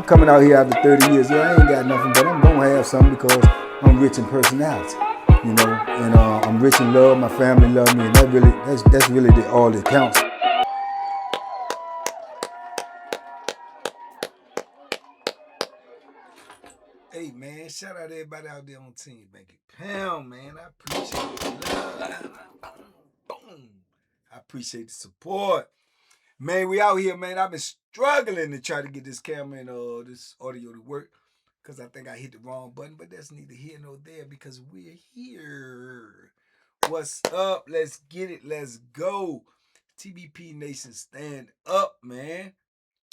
coming out here after 30 years. Yeah, I ain't got nothing, but I'm gonna have something because I'm rich in personality, you know, and I'm rich in love. My family love me, and that's really all that counts. Hey man, shout out to everybody out there on Team Banky Pound, man. I appreciate the love. Boom. I appreciate the support. Man, we out here, man. I've been struggling to try to get this camera and this audio to work because I think I hit the wrong button, but that's neither here nor there because we're here. What's up? Let's get it. Let's go. TBP Nation, stand up, man.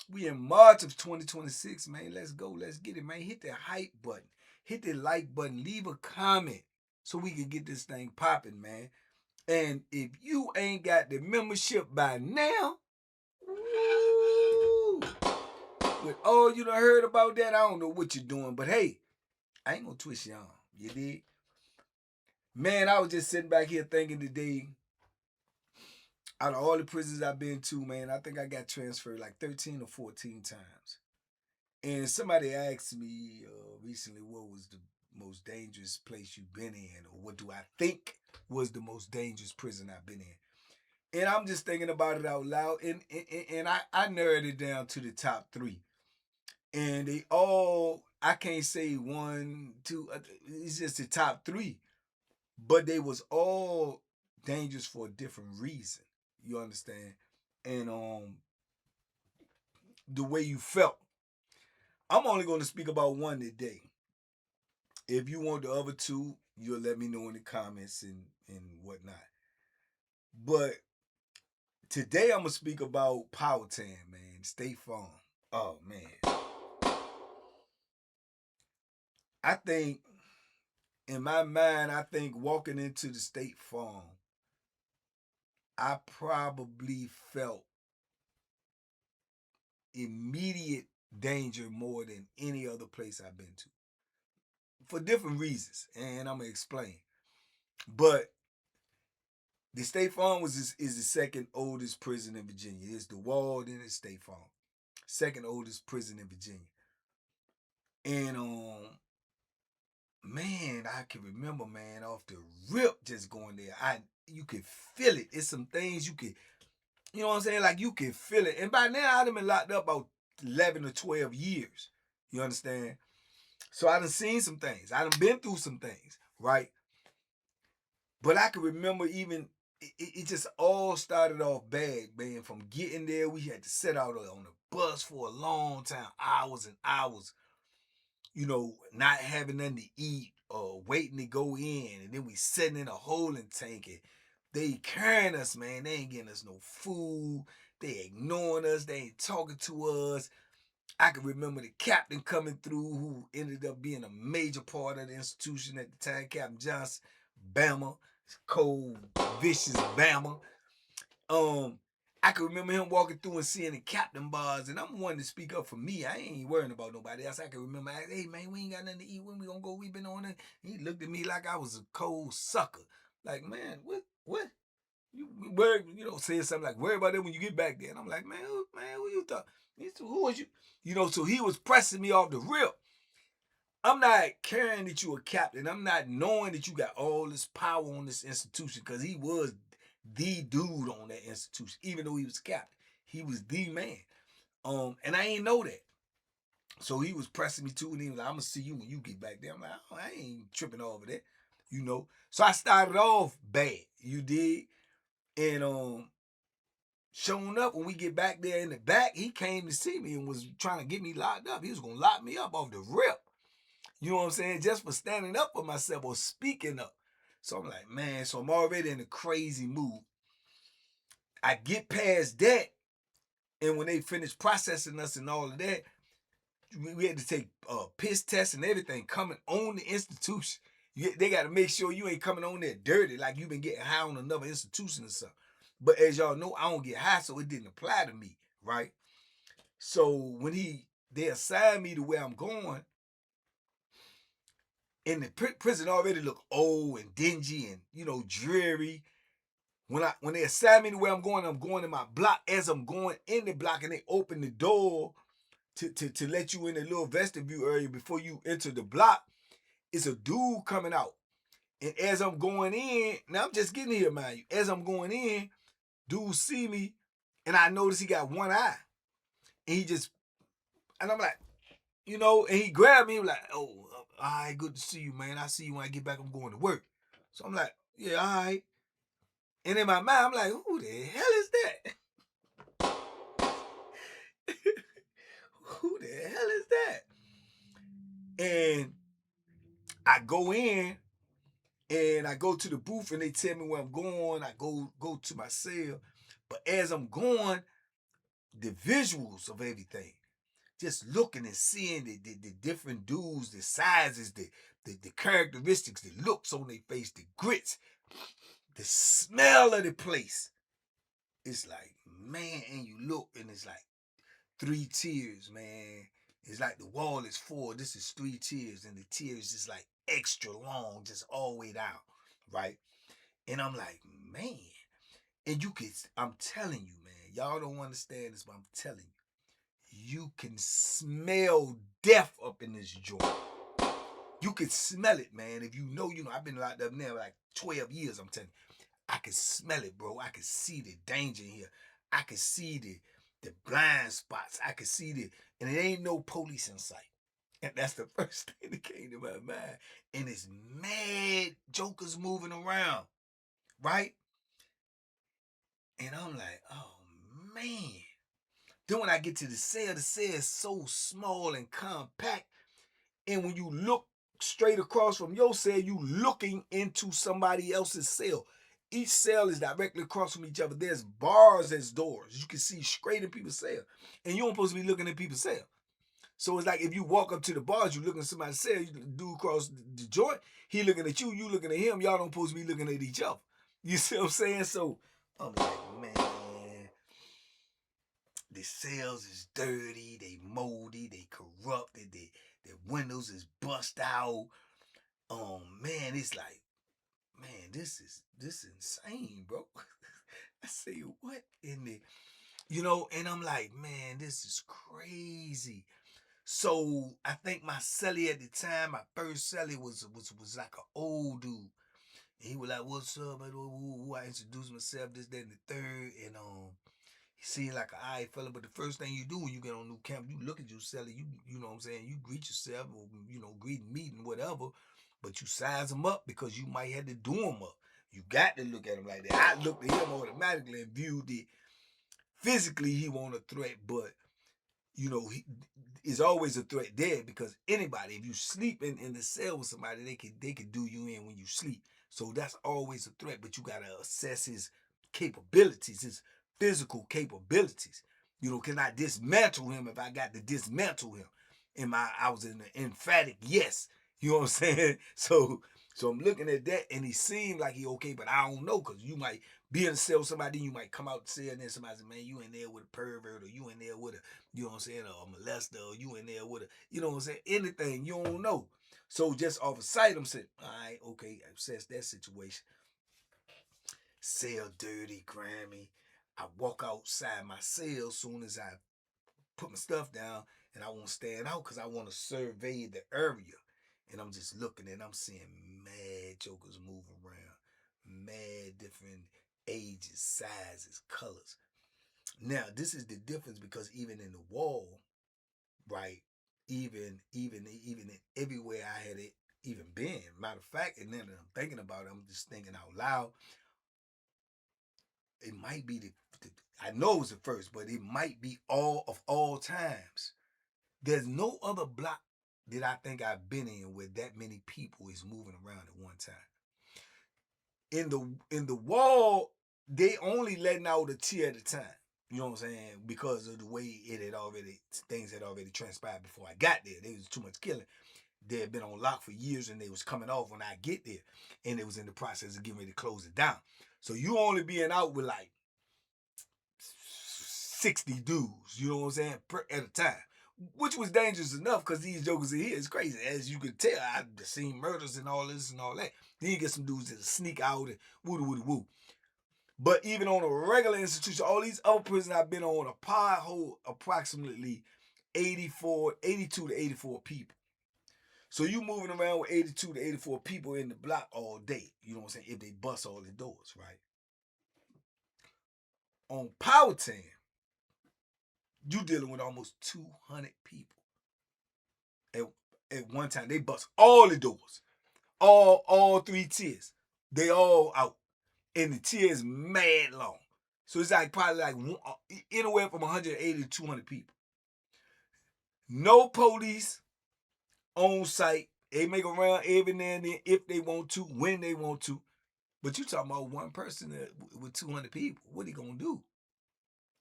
We in March of 2026, man. Let's go. Let's get it, man. Hit that hype button. Hit that like button. Leave a comment so we can get this thing popping, man. And if you ain't got the membership by now, woo, with all you done heard about that, I don't know what you're doing. But hey, I ain't gonna twist you on. You dig? Man, I was just sitting back here thinking today, out of all the prisons I've been to, man, I think I got transferred like 13 or 14 times. And somebody asked me recently what was the most dangerous place you've been in, or what do I think was the most dangerous prison I've been in. And I'm just thinking about it out loud, and I narrowed it down to the top 3. And they all, I can't say 1, 2, it's just the top 3. But they was all dangerous for a different reason. You understand? And the way you felt. I'm only going to speak about one today. If you want the other 2, you'll let me know in the comments and whatnot. But today I'm going to speak about Powhatan, man. State Farm. Oh, man. I think, in my mind, I think walking into the State Farm, I probably felt immediate danger more than any other place I've been to. For different reasons, and I'm going to explain. But the State Farm is the second oldest prison in Virginia. It's the Wall, then it's State Farm. Second oldest prison in Virginia. And man, I can remember, man, off the rip just going there. You could feel it. It's some things you could, you know what I'm saying? Like you can feel it. And by now I'd have been locked up about 11 or 12 years. You understand? So I done seen some things. I done been through some things, right? But I can remember even, it just all started off bad, man. From getting there, we had to sit out on the bus for a long time, hours and hours, you know, not having nothing to eat or waiting to go in. And then we sitting in a holding tank and they carrying us, man. They ain't getting us no food. They ignoring us. They ain't talking to us. I can remember the captain coming through who ended up being a major part of the institution at the time, Captain Johnson, Bama, cold, vicious Bama. I can remember him walking through and seeing the captain bars, and I'm one to speak up for me. I ain't worrying about nobody else. I can remember, hey man, we ain't got nothing to eat. When we gonna go? We been on it. He looked at me like I was a cold sucker. Like, man, what? You know, saying something like, worry about it when you get back there. And I'm like, man, who you thought? Who was you? You know, so he was pressing me off the rip. I'm not caring that you a captain. I'm not knowing that you got all this power on this institution, because he was the dude on that institution. Even though he was captain, he was the man. And I ain't know that. So he was pressing me too, and he was like, I'm gonna see you when you get back there. I'm like, oh, I ain't tripping over that, you know. So I started off bad, you dig? And showing up when we get back there in the back, he came to see me and was trying to get me locked up. He was gonna lock me up off the rip. You know what I'm saying? Just for standing up for myself or speaking up. So I'm like, man, so I'm already in a crazy mood. I get past that, and when they finished processing us and all of that, we had to take piss tests and everything coming on the institution. They got to make sure you ain't coming on there dirty, like you've been getting high on another institution or something. But as y'all know, I don't get high, so it didn't apply to me, right? So when they assigned me to where I'm going, and the prison already looked old and dingy and, you know, dreary. When they assigned me to where I'm going in my block. As I'm going in the block and they open the door to let you in the little vestibule area before you enter the block, it's a dude coming out. And as I'm going in, now I'm just getting here, mind you. As I'm going in, dude see me, and I notice he got one eye. And he just, and I'm like, you know, and he grabbed me, like, oh, all right, good to see you, man. I see you when I get back, I'm going to work. So I'm like, yeah, all right. And in my mind, I'm like, who the hell is that? Who the hell is that? And I go in and I go to the booth and they tell me where I'm going. I go to my cell. But as I'm going, the visuals of everything, just looking and seeing the different dudes, the sizes, the characteristics, the looks on their face, the grits, the smell of the place. It's like, man, and you look and it's like 3 tiers, man. It's like the wall is 4, this is 3 tiers, and the tiers is like extra long, just all the way down, right? And I'm like, man, and you can, I'm telling you, man, y'all don't understand this, but I'm telling you can smell death up in this joint. You can smell it, man. If you know, I've been locked up now like 12 years, I'm telling you. I can smell it, bro. I can see the danger here. I can see the blind spots. I can see and it ain't no police in sight. And that's the first thing that came to my mind. And it's mad jokers moving around, right? And I'm like, oh, man. Then when I get to the cell is so small and compact. And when you look straight across from your cell, you looking into somebody else's cell. Each cell is directly across from each other. There's bars as doors. You can see straight in people's cell. And you don't supposed to be looking at people's cell. So it's like if you walk up to the bars, you looking at somebody's cell, you dude across the joint, he looking at you looking at him. Y'all don't supposed to be looking at each other. You see what I'm saying? So I'm like, man, the cells is dirty, they moldy, they corrupted, the windows is bust out. Man, it's like, man, this is insane, bro. I say, what in the, and I'm like, man, this is crazy. So I think my celly at the time, my first celly was like an old dude. And he was like, what's up? I introduced myself, this, that, and the third. And he seemed like an alright fella, but the first thing you do when you get on new camp, you look at your celly, you know what I'm saying, you greet yourself, or greet and meet and whatever, but you size them up because you might have to do them up. You got to look at him like that. I looked at him automatically and viewed it physically. He wasn't a threat, but he is always a threat there because anybody, if you sleep in the cell with somebody, they could do you in when you sleep. So that's always a threat, but you gotta assess his capabilities, his physical capabilities. Can I dismantle him if I got to dismantle him? I was in an emphatic yes. You know what I'm saying? So I'm looking at that, and he seemed like he okay, but I don't know, because you might be in a cell with somebody, you might come out the cell, and then somebody say, man, you in there with a pervert, or you in there with a, you know what I'm saying, a molester, or you in there with a, you know what I'm saying, anything, you don't know. So just off of sight, I'm saying, all right, okay, I assess that situation. Cell dirty, grimy. I walk outside my cell as soon as I put my stuff down, and I want to stand out because I want to survey the area. And I'm just looking and I'm seeing mad jokers moving around, mad different ages, sizes, colors. Now, this is the difference, because even in the wall, right, even in everywhere I had it even been. Matter of fact, and then I'm thinking about it, I'm just thinking out loud. It might be I know it was the first, but it might be all times. There's no other block that I think I've been in where that many people is moving around at one time. In the wall, they only letting out a tier at a time. You know what I'm saying? Because of the way things had already transpired before I got there. There was too much killing. They had been on lock for years, and they was coming off when I get there, and it was in the process of getting ready to close it down. So you only being out with like 60 dudes, you know what I'm saying, at a time, which was dangerous enough because these jokers in here is crazy. As you can tell, I've seen murders and all this and all that. Then you get some dudes that sneak out and woo. But even on a regular institution, all these other prisons I've been on, a pod hold approximately 82 to 84 people. So you moving around with 82 to 84 people in the block all day. You know what I'm saying? If they bust all the doors, right? On Powhatan, you dealing with almost 200 people. At one time, they bust all the doors. All 3 tiers. They all out. And the tier is mad long. So it's like probably like anywhere from 180 to 200 people. No police on site. They make around every now and then if they want to, when they want to. But you talking about one person with 200 people. What he gonna do?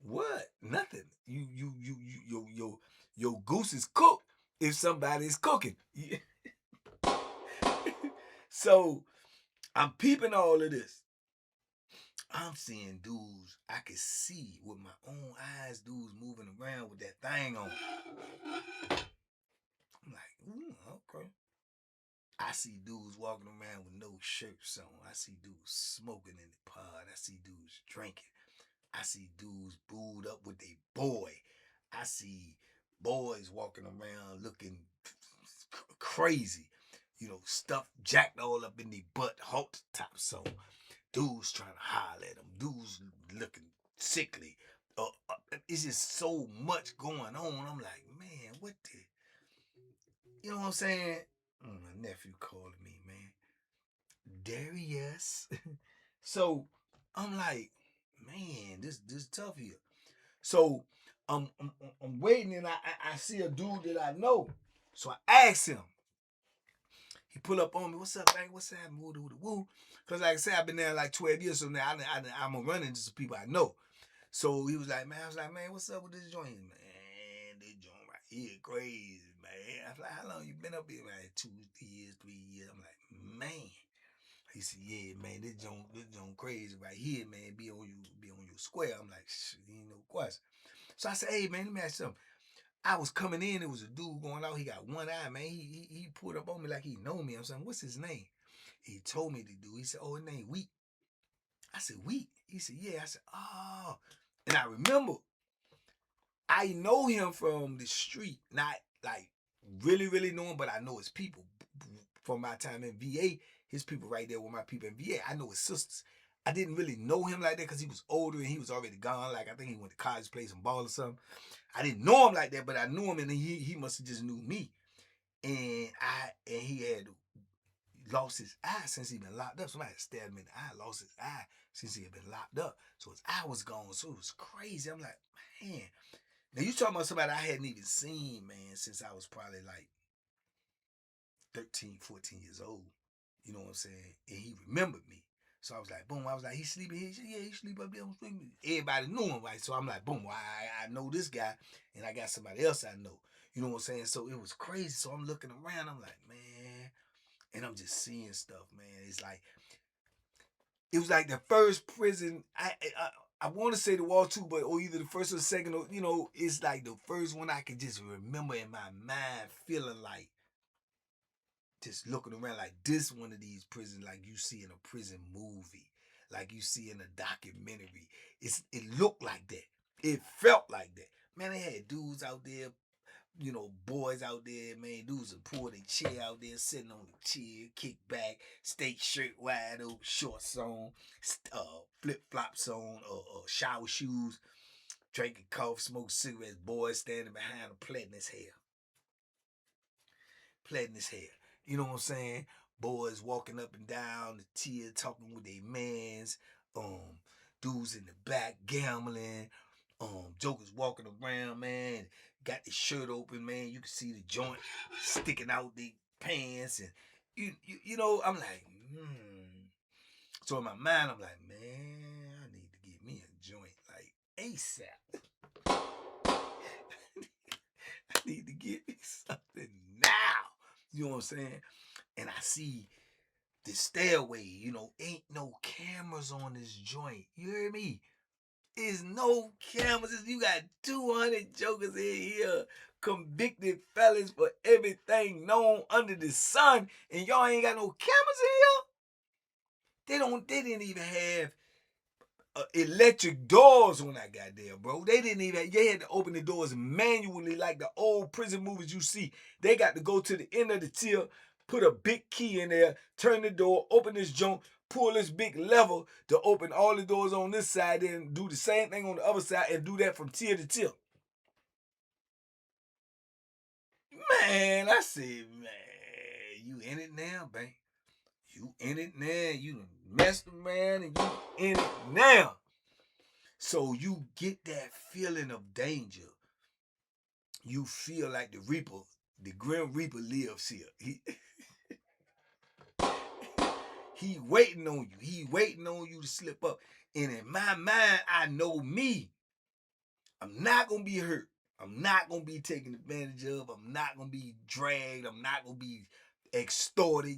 What? Nothing. Your goose is cooked if somebody's cooking. So I'm peeping all of this. I'm seeing dudes I can see with my own eyes, dudes moving around with that thing on. I'm like, okay. I see dudes walking around with no shirts on. I see dudes smoking in the pod. I see dudes drinking. I see dudes booed up with their boy. I see boys walking around looking crazy. You know, stuff jacked all up in their butt, halter tops on. Dudes trying to holler at them. Dudes looking sickly. It's just so much going on. I'm like, man, what the... You know what I'm saying? My nephew calling me, man. Darius. So I'm like, man, this tough here. So I'm waiting, and I see a dude that I know. So I asked him. He pull up on me. What's up, man? What's up? Woo. Because like I said, I've been there like 12 years, so now I'm running into some people I know. So he was like, man, I was like, man, what's up with this joint? Man, this joint right here crazy, man. I was like, how long you been up here? Man, 2 years, 3 years. I'm like, man. He said, yeah, man, this joint crazy right here, man. Be on your square. I'm like, shit, ain't no question. So I said, hey, man, let me ask you something. I was coming in, it was a dude going out, he got one eye, man. He pulled up on me like he know me. I'm saying, what's his name? He told me the dude. He said, oh, his name Wheat. I said, Wheat? He said, yeah. I said, oh. And I remember, I know him from the street. Not like really, really know him, but I know his people. From my time in VA, his people right there with my people in VA. I know his sisters. I didn't really know him like that because he was older and he was already gone. Like, I think he went to college, played some ball or something. I didn't know him like that, but I knew him, and he must have just knew me. And he had lost his eye since he been locked up. Somebody had stabbed him in the eye, lost his eye since he had been locked up. So his eye was gone. So it was crazy. I'm like, man. Now you talking about somebody I hadn't even seen, man, since I was probably like 13, 14 years old. You know what I'm saying? And he remembered me. So I was like, boom. I was like, he sleeping here? Yeah, he sleep up there on the street. Everybody knew him, right? So I'm like, boom, I know this guy, and I got somebody else I know. You know what I'm saying? So it was crazy. So I'm looking around. I'm like, man. And I'm just seeing stuff, man. It was like the first prison. I want to say the Wall too, but or either the first or the second. Or, you know, it's like the first one I can just remember in my mind, feeling like just looking around like this one of these prisons, like you see in a prison movie, like you see in a documentary. It looked like that. It felt like that. Man, they had dudes out there, you know, boys out there, man, dudes would pull their chair out there, sitting on the chair, kick back, state shirt wide open, shorts on, flip flops on, shower shoes, drinking coffee, smoke cigarettes, boys standing behind him, plaiting his hair. You know what I'm saying? Boys walking up and down the tier, talking with their mans, dudes in the back gambling, jokers walking around, man, got the shirt open, man. You can see the joint sticking out the pants, and you know, I'm like, So in my mind, I'm like, man, I need to get me a joint like ASAP. I need to get me something now. You know what I'm saying? And I see the stairway, you know, ain't no cameras on this joint. You hear me? There's no cameras. You got 200 jokers in here, convicted felons for everything known under the sun, and y'all ain't got no cameras in here? They didn't even have electric doors when I got there, bro. They had to open the doors manually like the old prison movies you see. They got to go to the end of the tier, put a big key in there, turn the door, open this joint, pull this big lever to open all the doors on this side, then do the same thing on the other side and do that from tier to tier. Man, I said, man, you in it now, babe. You in it now. You messed man and you in it now. So you get that feeling of danger. You feel like the Reaper, the Grim Reaper lives here. He waiting on you. He waiting on you to slip up. And in my mind, I know me. I'm not going to be hurt. I'm not going to be taken advantage of. I'm not going to be dragged. I'm not going to be extorted.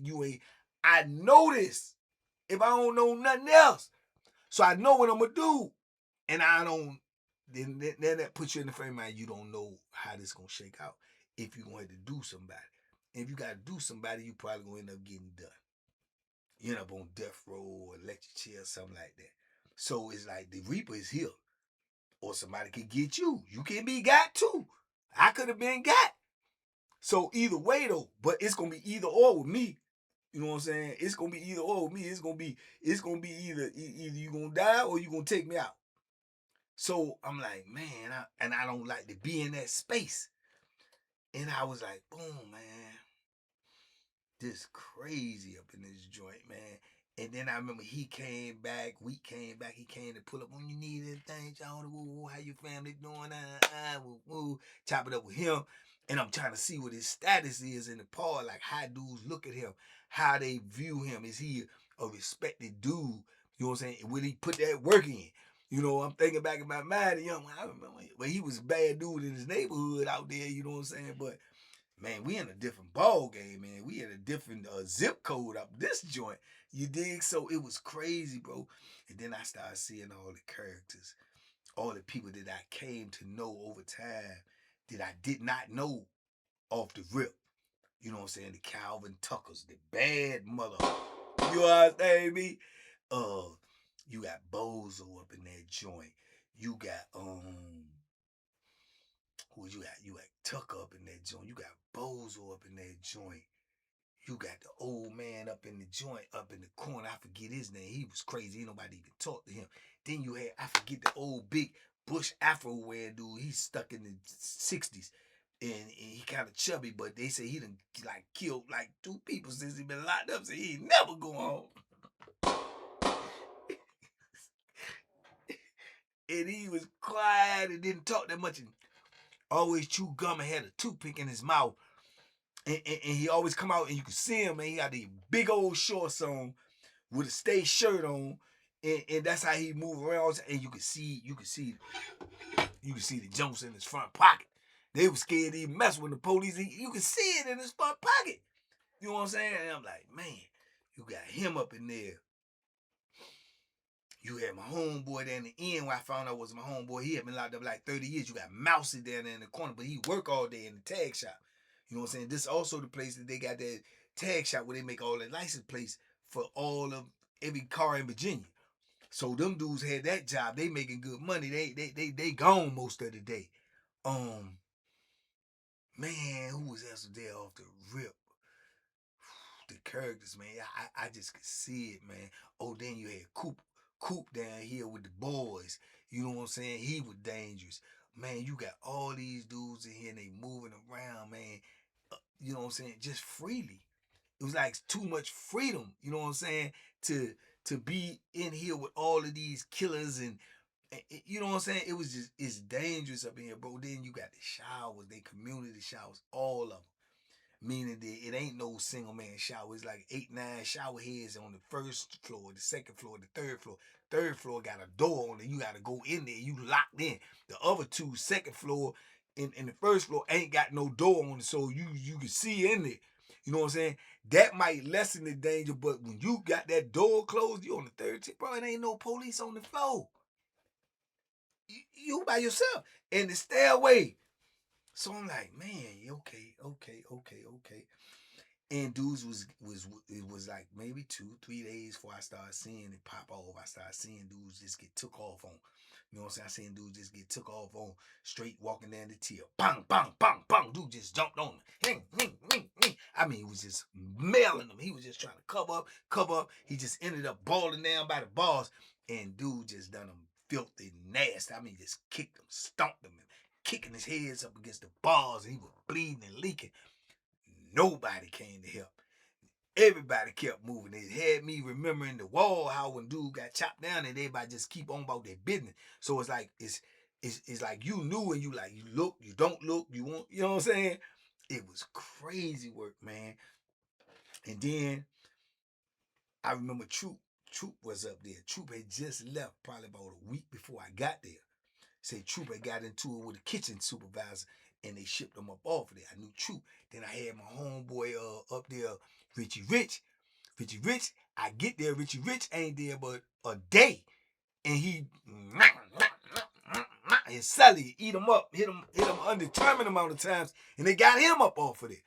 I know this if I don't know nothing else. So I know what I'm going to do. And I don't, then that puts you in the frame of mind, you don't know how this going to shake out if you're going to have to do somebody. And if you got to do somebody, you probably going to end up getting done. You end up on death row or electric chair or something like that. So it's like the Reaper is here. Or somebody could get you. You can be got too. I could have been got. So either way though, but it's gonna be either or with me. You know what I'm saying? It's gonna be either or with me. It's gonna be either you gonna die or you gonna take me out. So I'm like, man, I don't like to be in that space. And I was like, boom, man, this crazy up in this joint, man. And then I remember he came back, we came back, he came to pull up when you need anything, John, woo, how your family doing, woo, woo, chop it up with him. And I'm trying to see what his status is in the park, like how dudes look at him, how they view him. Is he a respected dude? You know what I'm saying? Will he put that work in? You know, I'm thinking back in my mind, young man, I remember when he was a bad dude in his neighborhood out there, you know what I'm saying? But man, we in a different ball game, man. We in a different zip code up this joint. You dig? So it was crazy, bro. And then I started seeing all the characters, all the people that I came to know over time that I did not know off the rip. You know what I'm saying? The Calvin Tuckers, the bad mother. You understand me? You got Bozo up in that joint. You got who you got? You got Tucker up in that joint. You got Bozo up in that joint. You got the old man up in the joint, up in the corner. I forget his name. He was crazy. Ain't nobody even talked to him. Then you had, I forget the old big bush afro wearing dude. He's stuck in the 60s. And he kind of chubby, but they say he done like killed like 2 people since he been locked up. So he ain't never going home. And he was quiet and didn't talk that much and always chew gum and had a toothpick in his mouth. And he always come out and you could see him, man. He got these big old shorts on with a stay shirt on. And that's how he move around. And you could see the jumps in his front pocket. They were scared to even mess with the police. You could see it in his front pocket. You know what I'm saying? And I'm like, man, you got him up in there. You had my homeboy there in the end where I found out was my homeboy. He had been locked up like 30 years. You got Mousy down there in the corner, but he work all day in the tag shop. You know what I'm saying? This is also the place that they got that tag shop where they make all the license plates for all of every car in Virginia. So them dudes had that job. They making good money. They gone most of the day. Man, who was else there off the rip? The characters, man. I just could see it, man. Oh, then you had Coop down here with the boys. You know what I'm saying? He was dangerous. Man, you got all these dudes in here and they moving around, man. You know what I'm saying? Just freely. It was like too much freedom, you know what I'm saying? To be in here with all of these killers and you know what I'm saying? It was just, it's dangerous up in here, bro. Then you got the showers, they community showers, all of them. Meaning that it ain't no single man shower. It's like 8, 9 shower heads on the first floor, the second floor, the third floor. Third floor got a door on it. You got to go in there. You locked in. The other 2, second floor and the first floor ain't got no door on it. So you can see in there. You know what I'm saying? That might lessen the danger, but when you got that door closed, you on the 13th, bro, it ain't no police on the floor. You by yourself. And the stairway. So I'm like, man, okay. And dudes it was like maybe 2-3 days before I started seeing it pop off. I started seeing dudes just get took off on. You know what I'm saying? I seen dudes just get took off on straight walking down the tier. Bang, bang, bang, bang. Dude just jumped on him. I mean, he was just mailing them. He was just trying to cover up. He just ended up balling down by the bars. And dude just done him filthy nasty. I mean, just kicked him, stomped him, and kicking his heads up against the bars. And he was bleeding and leaking. Nobody came to help. Everybody kept moving. It had me remembering the wall, how when dude got chopped down and everybody just keep on about their business. So it's like it's like you knew and you like you look, you don't look, you want, you know what I'm saying? It was crazy work, man. And then I remember Troop was up there. Troop had just left probably about a week before I got there. Say Troop had got into it with a kitchen supervisor and they shipped him up off of there. I knew Troop. Then I had my homeboy up there, Richie Rich. Richie Rich, I get there, Richie Rich ain't there but a day. And he and Sully eat him up, hit him undetermined amount of times, and they got him up off of there.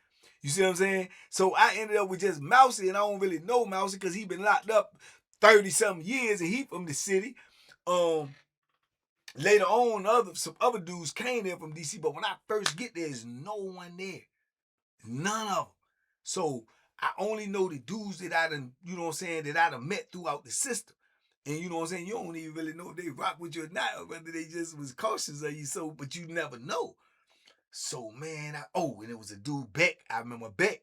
You see what I'm saying? So I ended up with just Mousy, and I don't really know Mousy because he been locked up 30-something years, and he from the city. Later on, some other dudes came there from DC, but when I first get there, there's no one there. None of them. So I only know the dudes that I done, you know what I'm saying, that I done met throughout the system. And you know what I'm saying, you don't even really know if they rock with you or not, or whether they just was cautious of you, so, but you never know. So man, and it was a dude, Beck. I remember Beck.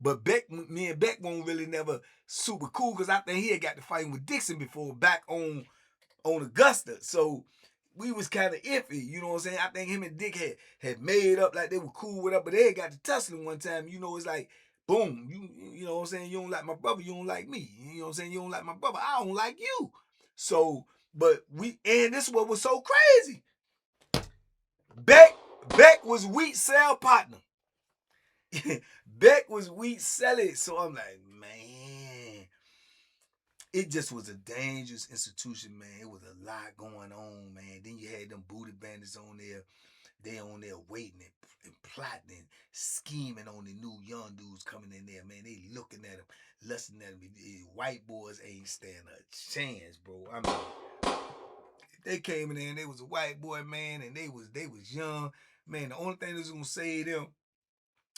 But Beck, me and Beck won't really never super cool because I think he had got to fighting with Dixon before back on Augusta. So we was kind of iffy, you know what I'm saying? I think him and Dick had made up like they were cool with up, but they had got to tussling one time. You know, it's like, boom, you know what I'm saying? You don't like my brother, you don't like me. You know what I'm saying? You don't like my brother, I don't like you. So, but and this is what was so crazy. Beck was Wheat sale partner. Beck was Wheat selling. So I'm like, man, it just was a dangerous institution, man. It was a lot going on, man. Then you had them booty bandits on there. They on there waiting and plotting and scheming on the new young dudes coming in there, man. They looking at them, lusting at them. White boys ain't stand a chance, bro. I mean, they came in there and they was a white boy, man, and they was young. Man, the only thing that was gonna save them,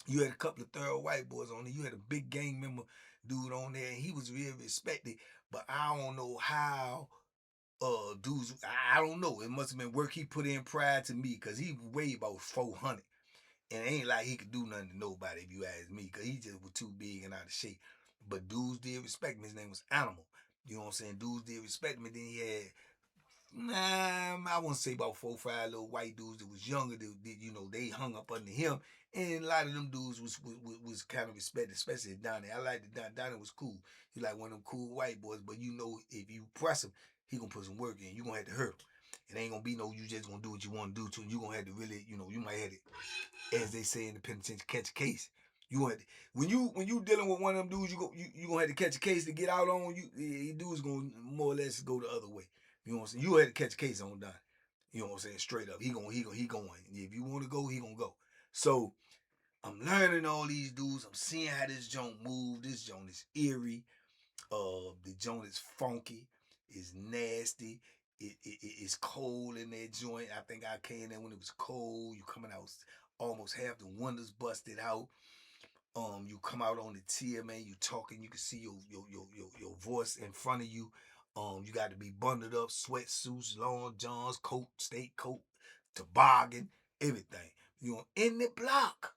you had a couple of thorough white boys on there. You had a big gang member dude on there, and he was really respected. But I don't know how dudes, I don't know. It must have been work he put in prior to me, because he weighed about 400. And it ain't like he could do nothing to nobody, if you ask me, because he just was too big and out of shape. But dudes did respect me. His name was Animal. You know what I'm saying? Dudes did respect me. Then he had, I wouldn't say about 4 or 5 little white dudes that was younger that, you know, they hung up under him. And a lot of them dudes was kind of respected, especially Donnie. I liked it. Donnie was cool. He like one of them cool white boys, but you know, if you press him, he gonna put some work in. You gonna have to hurt him. It ain't gonna be no, you just gonna do what you want to do to him. You gonna have to really, you know, you might have to, as they say in the penitentiary, catch a case. You want when you dealing with one of them dudes, you gonna have to catch a case to get out on you. Dudes gonna more or less go the other way. You know what I'm saying? You had to catch a case on Donnie. You know what I'm saying? Straight up, he going. If you want to go, he gonna go. So I'm learning all these dudes. I'm seeing how this joint move. This joint is eerie. The joint is funky. It's nasty. It's cold in that joint. I think I came there when it was cold. You coming out almost half the windows busted out. You come out on the tier, man. You talking. You can see your voice in front of you. You got to be bundled up, sweatsuits, long johns, coat, state coat, toboggan, everything. You know, in the block.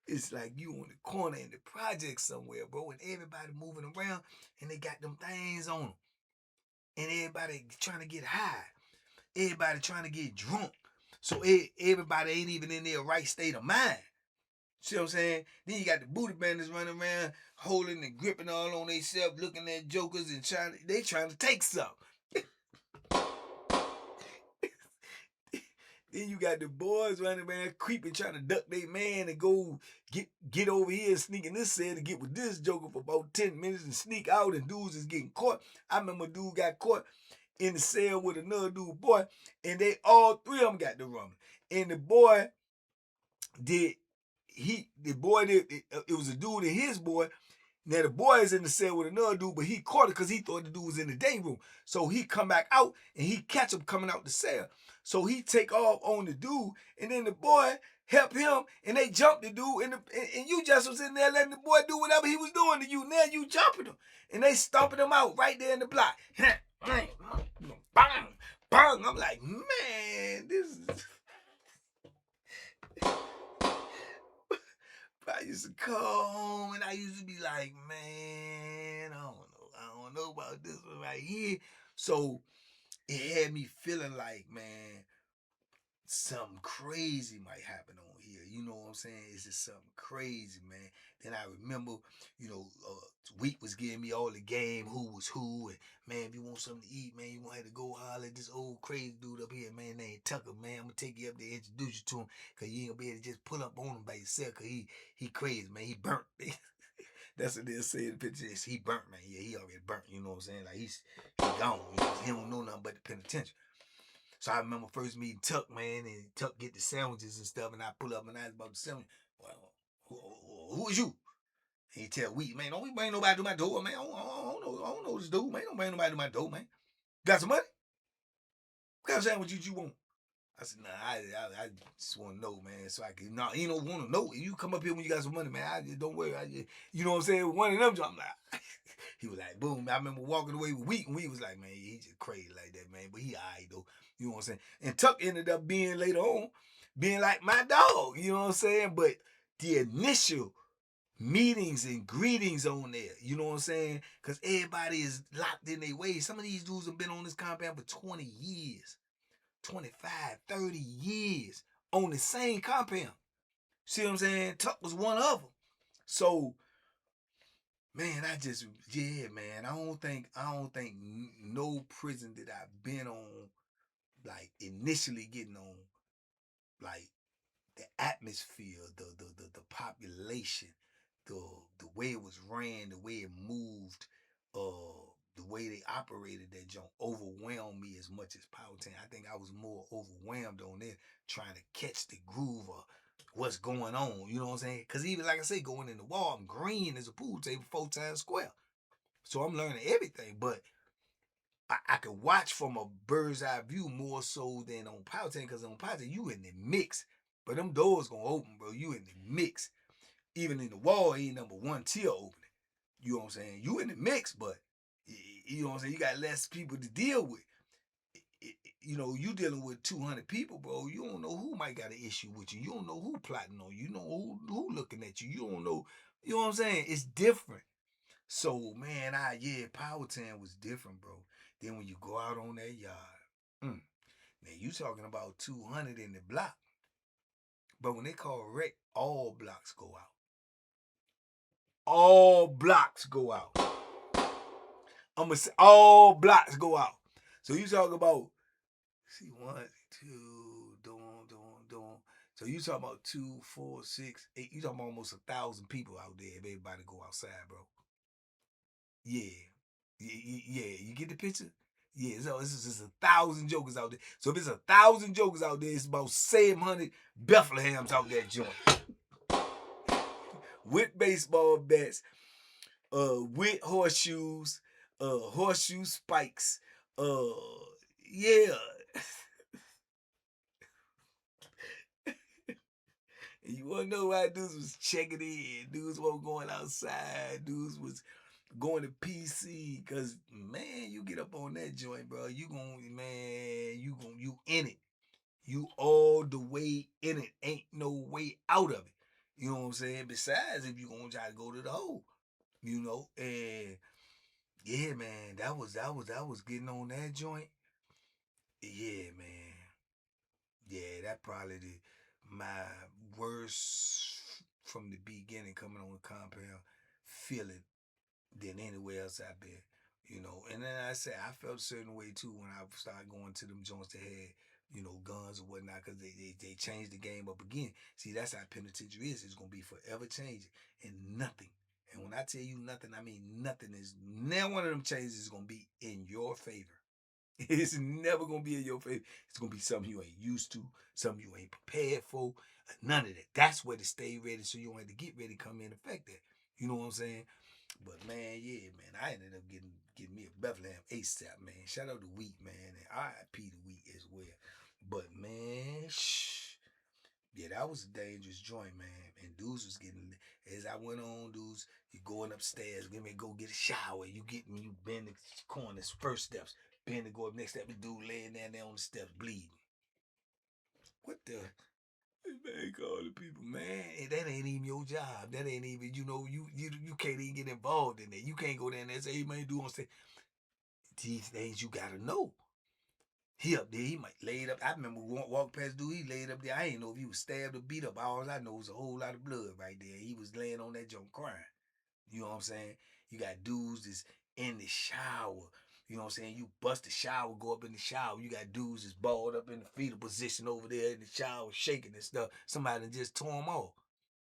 It's like you on the corner in the project somewhere, bro, and everybody moving around and they got them things on them. And everybody trying to get high. Everybody trying to get drunk. So everybody ain't even in their right state of mind. See what I'm saying? Then you got the booty bandits running around, holding and gripping all on themselves, looking at jokers and trying to take something. Then you got the boys running around creeping, trying to duck their man and go get over here and sneak in this cell to get with this joker for about 10 minutes and sneak out, and dudes is getting caught. I remember a dude got caught in the cell with another dude boy, and they all three of them got the rum. And the boy did the boy it was a dude and his boy. Now the boy is in the cell with another dude, but he caught it because he thought the dude was in the day room. So he come back out and he catch him coming out the cell. So he take off on the dude, and then the boy help him, and they jump the dude, and you just was in there letting the boy do whatever he was doing to you. Now you jumping him, and they stomping him out right there in the block. Bang, bang. I'm like, man, this is. I used to come home and I used to be like, man, I don't know about this one right here. So it had me feeling like, man, something crazy might happen on here. You know what I'm saying? It's just something crazy, man. Then I remember, Week was giving me all the game, who was who, and man, if you want something to eat, man, you want to go holler at this old crazy dude up here, man, named Tucker, man. I'm gonna take you up there, introduce you to him, cause you ain't gonna be able to just pull up on him by yourself, cause he crazy, man. He burnt. That's what they'll say in the picture. He burnt, man. Yeah, he already burnt. You know what I'm saying? Like he gone. You know, he don't know nothing but the penitentiary. So I remember first meeting Tuck, man, and Tuck get the sandwiches and stuff, and I pull up and I was about the sandwich. Well, who is you? And he tell Wheat, man, don't bring nobody to my door, man. I don't know this dude, man. Don't bring nobody to my door, man. Got some money? What kind of sandwiches you want? I said, nah, I just want to know, man. So I can, no, you don't want to know. You come up here when you got some money, man. I just don't worry. You know what I'm saying? One of them, I'm like, he was like, boom. I remember walking away with Wheat, and Wheat was like, man, he just crazy like that, man. But he all right, though. You know what I'm saying? And Tuck ended up being later on, being like my dog. You know what I'm saying? But the initial meetings and greetings on there, you know what I'm saying? Because everybody is locked in their ways. Some of these dudes have been on this compound for 20 years. 25, 30 years on the same compound. See what I'm saying? Tuck was one of them. So, man, man, I don't think no prison that I've been on, like initially getting on, like the atmosphere, the population, the way it was ran, the way it moved, the way they operated that joint overwhelmed me as much as Powhatan. I think I was more overwhelmed on there trying to catch the groove of what's going on. You know what I'm saying? Because even like I say, going in the wall, I'm green as a pool table 4 times square. So I'm learning everything, but I can watch from a bird's eye view more so than on Powhatan, because on Powhatan, you in the mix. But them doors gonna open, bro. You in the mix. Even in the wall, ain't number one tier opening. You know what I'm saying? You in the mix, but you know what I'm saying? You got less people to deal with. You dealing with 200 people, bro. You don't know who might got an issue with you. You don't know who plotting on you. You know who looking at you. You don't know. You know what I'm saying? It's different. So, man, Powhatan was different, bro. Then when you go out on that yard, now you talking about 200 in the block. But when they call wreck, all blocks go out. All blocks go out. I'm gonna say all blocks go out. So you talk about, see, 1, 2, doing. So you talking about 2, 4, 6, 8. You talking about almost 1,000 people out there if everybody go outside, bro. Yeah. Yeah. You get the picture? Yeah, so it's just 1,000 jokers out there. So if it's 1,000 jokers out there, it's about 700 Bethlehems out there joint. With baseball bats, with horseshoes, horseshoe spikes, yeah. You wanna know why dudes was checking in? Dudes weren't going outside. Dudes was going to PC. Cause man, you get up on that joint, bro. You in it. You all the way in it. Ain't no way out of it. You know what I'm saying? Besides, if you gonna try to go to the hole, and yeah, man, that was getting on that joint. Yeah, man. Yeah, that probably my worst from the beginning coming on the compound feeling than anywhere else I've been. And then I said I felt a certain way too when I started going to them joints that had, guns or whatnot, because they changed the game up again. See, that's how penitentiary is. It's gonna be forever changing and nothing. And when I tell you nothing, I mean nothing is now one of them changes is gonna be in your favor. It's never gonna be in your face. It's gonna be something you ain't used to, something you ain't prepared for. None of that. That's where to stay ready, so you don't have to get ready, come in, affect that. You know what I'm saying? But man, yeah, man, I ended up getting me a Bethlehem ASAP, man. Shout out to Wheat, man, and RIP to Wheat as well. But man, yeah, that was a dangerous joint, man. And dudes was getting, as I went on, dudes, you going upstairs, get me go get a shower. You bend the corners, first steps, bend to go up next step, the dude laying down there on the steps bleeding. What the? Man, call the people, man. That ain't even your job. That ain't even, you can't even get involved in that. You can't go down there and say, hey, man, do on say these things you gotta know. He up there, he might laid up. I remember walk past dude, he laid up there. I ain't know if he was stabbed or beat up. All I know was a whole lot of blood right there. He was laying on that junk crying. You know what I'm saying? You got dudes that's in the shower. You know what I'm saying? You bust the shower, go up in the shower. You got dudes that's balled up in the fetal position over there in the shower, shaking and stuff. Somebody just tore them off.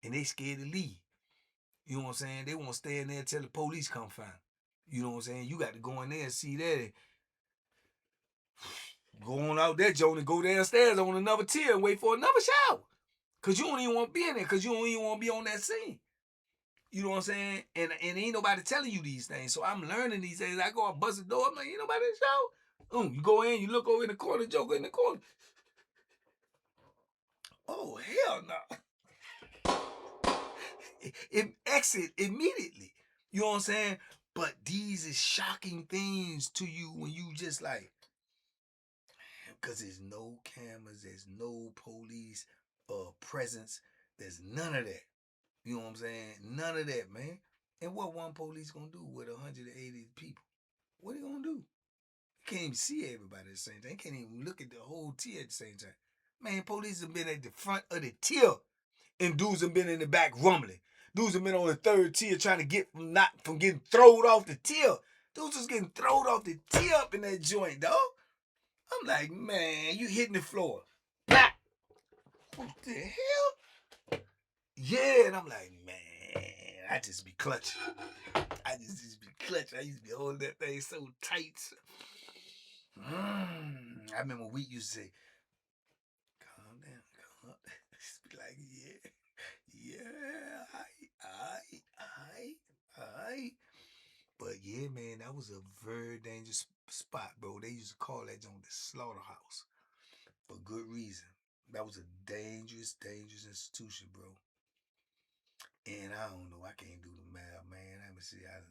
And they scared to leave. You know what I'm saying? They won't stay in there until the police come find them. You know what I'm saying? You got to go in there and see that. Go on out there, Joan, and go downstairs on another tier and wait for another shower. Because you don't even want to be in there, because you don't even want to be on that scene. You know what I'm saying? And ain't nobody telling you these things. So I'm learning these things. I go and bust the door. I'm like, ain't nobody in the shower. You go in, you look over in the corner, Joker in the corner. Oh, hell no. It exit immediately. You know what I'm saying? But these is shocking things to you when you just like, because there's no cameras, there's no police presence, there's none of that. You know what I'm saying? None of that, man. And what one police gonna do with 180 people? What they gonna do? You can't even see everybody at the same time. You can't even look at the whole tier at the same time. Man, police have been at the front of the tier, and dudes have been in the back rumbling. Dudes have been on the third tier trying to get from getting thrown off the tier. Dudes was getting thrown off the tier up in that joint, dog. I'm like, man, you hitting the floor. Blah. What the hell? Yeah, and I'm like, man, I just be clutching. I just be clutching. I used to be holding that thing so tight. I remember we used to say, calm down, calm up. Just be like, I. But yeah, man, that was a very dangerous spot, bro. They used to call that joint the slaughterhouse for good reason. That was a dangerous institution, bro. And I don't know, I can't do the math, man. Let me see, I'm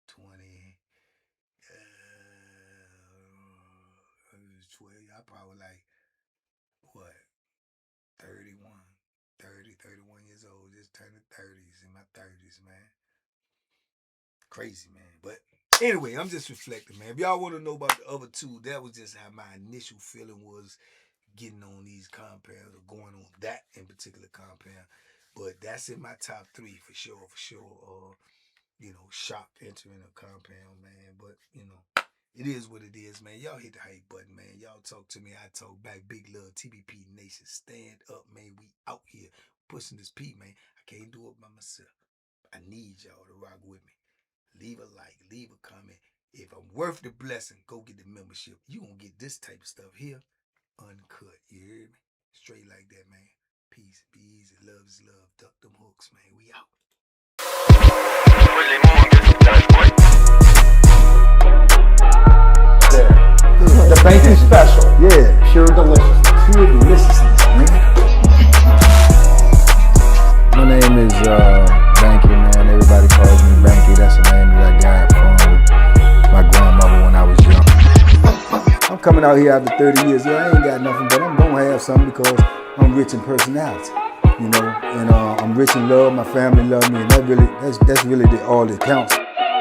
20, 12, I probably like, what, 31 years old, just turning 30s, in my 30s, man. Crazy, man. But anyway, I'm just reflecting, man. If y'all want to know about the other two, that was just how my initial feeling was getting on these compounds or going on that in particular compound. But that's in my top 3 for sure. Shock entering a compound, man. But, it is what it is, man. Y'all hit the hype button, man. Y'all talk to me, I talk back. Big love, TBP Nation. Stand up, man. We out here pushing this P, man. I can't do it by myself. I need y'all to rock with me. Leave a like, leave a comment. If I'm worth the blessing, go get the membership. You gonna get this type of stuff here, uncut. You hear me? Straight like that, man. Peace, be easy, love is love. Duck them hooks, man. We out. There. The banky special. Yeah, pure deliciousness. Pure deliciousness, man. My name is Banky, man. Everybody calls me Banky. That's the name that I got from my grandmother when I was young. I'm coming out here after 30 years. Yeah, I ain't got nothing, but I'm gonna have something because I'm rich in personality, and I'm rich in love. My family love me, and that's really all that counts.